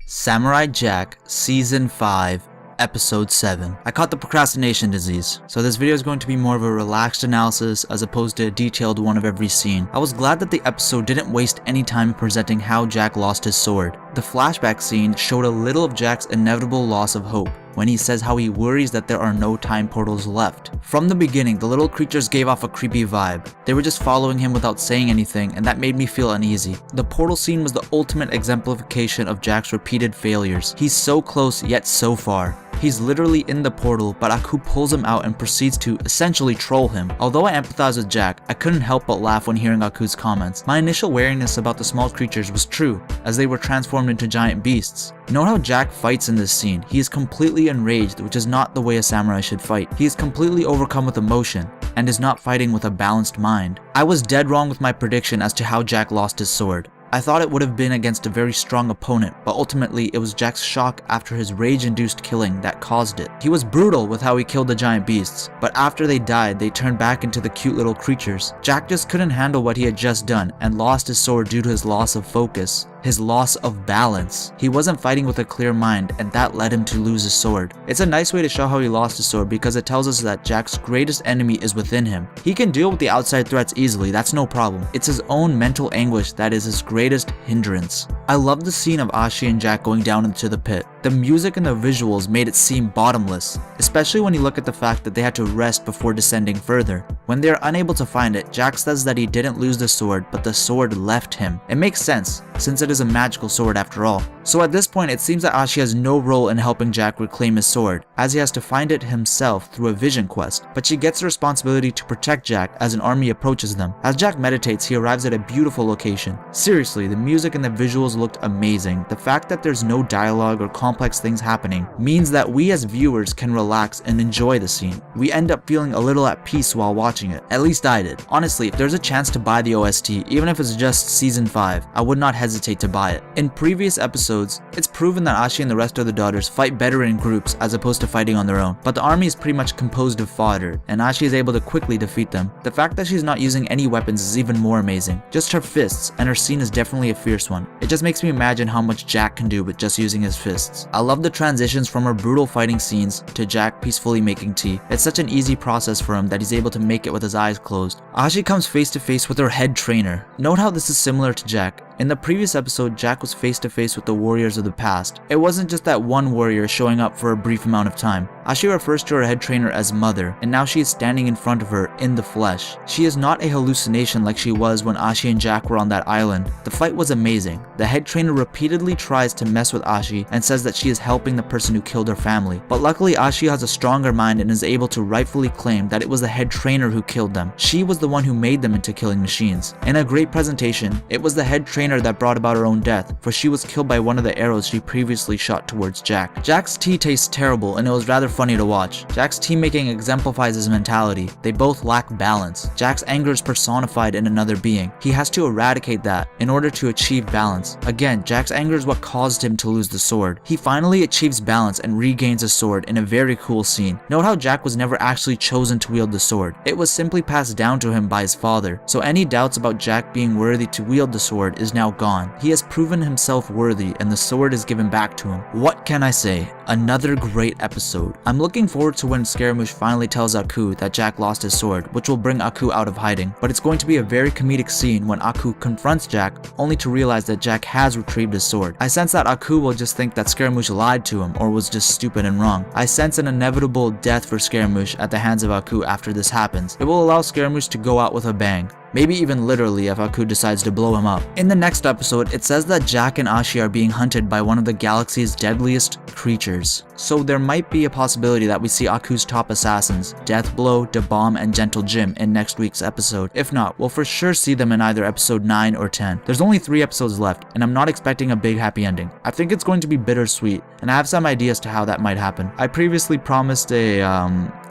Samurai Jack Season 5 Episode 7. I caught the procrastination disease, so this video is going to be more of a relaxed analysis as opposed to a detailed one of every scene. I was glad that the episode didn't waste any time presenting how Jack lost his sword. The flashback scene showed a little of Jack's inevitable loss of hope, when he says how he worries that there are no time portals left. From the beginning, the little creatures gave off a creepy vibe. They were just following him without saying anything, and that made me feel uneasy. The portal scene was the ultimate exemplification of Jack's repeated failures. He's so close, yet so far. He's literally in the portal, but Aku pulls him out and proceeds to essentially troll him. Although I empathize with Jack, I couldn't help but laugh when hearing Aku's comments. My initial wariness about the small creatures was true, as they were transformed into giant beasts. Note how Jack fights in this scene. He is completely enraged, which is not the way a samurai should fight. He is completely overcome with emotion, and is not fighting with a balanced mind. I was dead wrong with my prediction as to how Jack lost his sword. I thought it would have been against a very strong opponent, but ultimately it was Jack's shock after his rage-induced killing that caused it. He was brutal with how he killed the giant beasts, but after they died, they turned back into the cute little creatures. Jack just couldn't handle what he had just done and lost his sword due to his loss of focus. His loss of balance. He wasn't fighting with a clear mind, and that led him to lose his sword. It's a nice way to show how he lost his sword because it tells us that Jack's greatest enemy is within him. He can deal with the outside threats easily, that's no problem. It's his own mental anguish that is his greatest hindrance. I love the scene of Ashi and Jack going down into the pit. The music and the visuals made it seem bottomless, especially when you look at the fact that they had to rest before descending further. When they are unable to find it, Jack says that he didn't lose the sword, but the sword left him. It makes sense, since it is a magical sword after all. So at this point, it seems that Ashi has no role in helping Jack reclaim his sword, as he has to find it himself through a vision quest, but she gets the responsibility to protect Jack as an army approaches them. As Jack meditates, he arrives at a beautiful location. Seriously, the music and the visuals looked amazing. The fact that there's no dialogue or complex things happening means that we as viewers can relax and enjoy the scene. We end up feeling a little at peace while watching it. At least I did. Honestly, if there's a chance to buy the OST, even if it's just Season 5, I would not hesitate to buy it. In previous episodes, it's proven that Ashi and the rest of the daughters fight better in groups as opposed to fighting on their own, but the army is pretty much composed of fodder, and Ashi is able to quickly defeat them. The fact that she's not using any weapons is even more amazing. Just her fists, and her scene is definitely a fierce one. It just makes me imagine how much Jack can do with just using his fists. I love the transitions from her brutal fighting scenes to Jack peacefully making tea. It's such an easy process for him that he's able to make it with his eyes closed. Ashi comes face to face with her head trainer. Note how this is similar to Jack. In the previous episode, Jack was face to face with the warriors of the past. It wasn't just that one warrior showing up for a brief amount of time. Ashi refers to her head trainer as Mother, and now she is standing in front of her in the flesh. She is not a hallucination like she was when Ashi and Jack were on that island. The fight was amazing. The head trainer repeatedly tries to mess with Ashi and says that she is helping the person who killed her family. But luckily, Ashi has a stronger mind and is able to rightfully claim that it was the head trainer who killed them. She was the one who made them into killing machines. In a great presentation, it was the head trainer that brought about her own death, for she was killed by one of the arrows she previously shot towards Jack. Jack's tea tastes terrible, and it was rather funny to watch. Jack's tea making exemplifies his mentality. They both lack balance. Jack's anger is personified in another being. He has to eradicate that in order to achieve balance. Again, Jack's anger is what caused him to lose the sword. He finally achieves balance and regains his sword in a very cool scene. Note how Jack was never actually chosen to wield the sword. It was simply passed down to him by his father, so any doubts about Jack being worthy to wield the sword is now gone. He has proven himself worthy, and the sword is given back to him. What can I say? Another great episode. I'm looking forward to when Scaramouche finally tells Aku that Jack lost his sword, which will bring Aku out of hiding. But it's going to be a very comedic scene when Aku confronts Jack, only to realize that Jack has retrieved his sword. I sense that Aku will just think that Scaramouche lied to him or was just stupid and wrong. I sense an inevitable death for Scaramouche at the hands of Aku after this happens. It will allow Scaramouche to go out with a bang. Maybe even literally if Aku decides to blow him up. In the next episode, it says that Jack and Ashi are being hunted by one of the galaxy's deadliest creatures. So there might be a possibility that we see Aku's top assassins, Deathblow, Da-Bomb, and Gentle Jim in next week's episode. If not, we'll for sure see them in either episode 9 or 10. There's only 3 episodes left, and I'm not expecting a big happy ending. I think it's going to be bittersweet, and I have some ideas to how that might happen. I previously promised a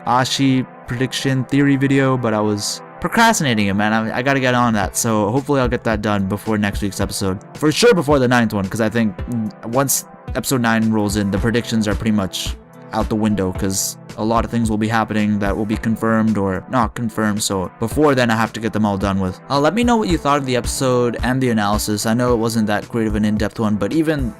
Ashi prediction theory video, but I was procrastinating it, man. I gotta get on that, so hopefully I'll get that done before next week's episode. For sure before the 9th one, because I think once episode 9 rolls in, the predictions are pretty much out the window, because a lot of things will be happening that will be confirmed or not confirmed, so before then I have to get them all done with. Let me know what you thought of the episode and the analysis. I know it wasn't that great of an in-depth one, but even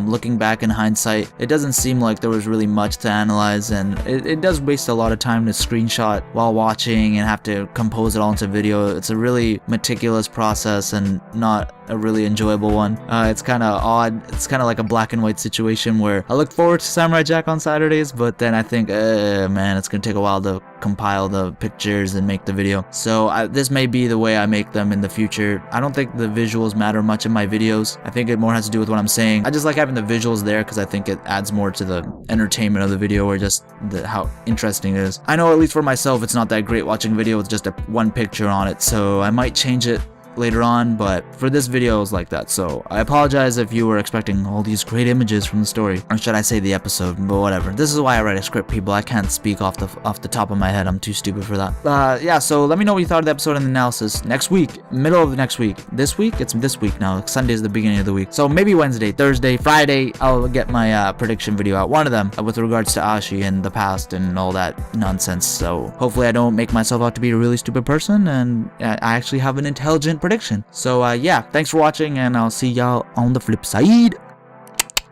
looking back in hindsight, it doesn't seem like there was really much to analyze, and it does waste a lot of time to screenshot while watching and have to compose it all into video. It's a really meticulous process and not a really enjoyable one. It's kind of odd. It's kind of like a black and white situation where I look forward to Samurai Jack on Saturdays, but then I think, man, it's gonna take a while to compile the pictures and make the video. So this may be the way I make them in the future. I don't think the visuals matter much in my videos. I think it more has to do with what I'm saying. I just like having the visuals there because I think it adds more to the entertainment of the video, or just how interesting it is. I know at least for myself it's not that great watching video with just one picture on it, so I might change it later on, but for this video it was like that. So I apologize if you were expecting all these great images from the story, or should I say the episode, but whatever. This is why I write a script, people. I can't speak off the top of my head. I'm too stupid for that. Yeah, so let me know what you thought of the episode and the analysis. Next week, middle of the next week. This week? It's this week now. Sunday is the beginning of the week. So maybe Wednesday, Thursday, Friday, I'll get my prediction video out. One of them with regards to Ashi and the past and all that nonsense. So hopefully I don't make myself out to be a really stupid person and I actually have an intelligent prediction. So yeah, thanks for watching, and I'll see y'all on the flip side.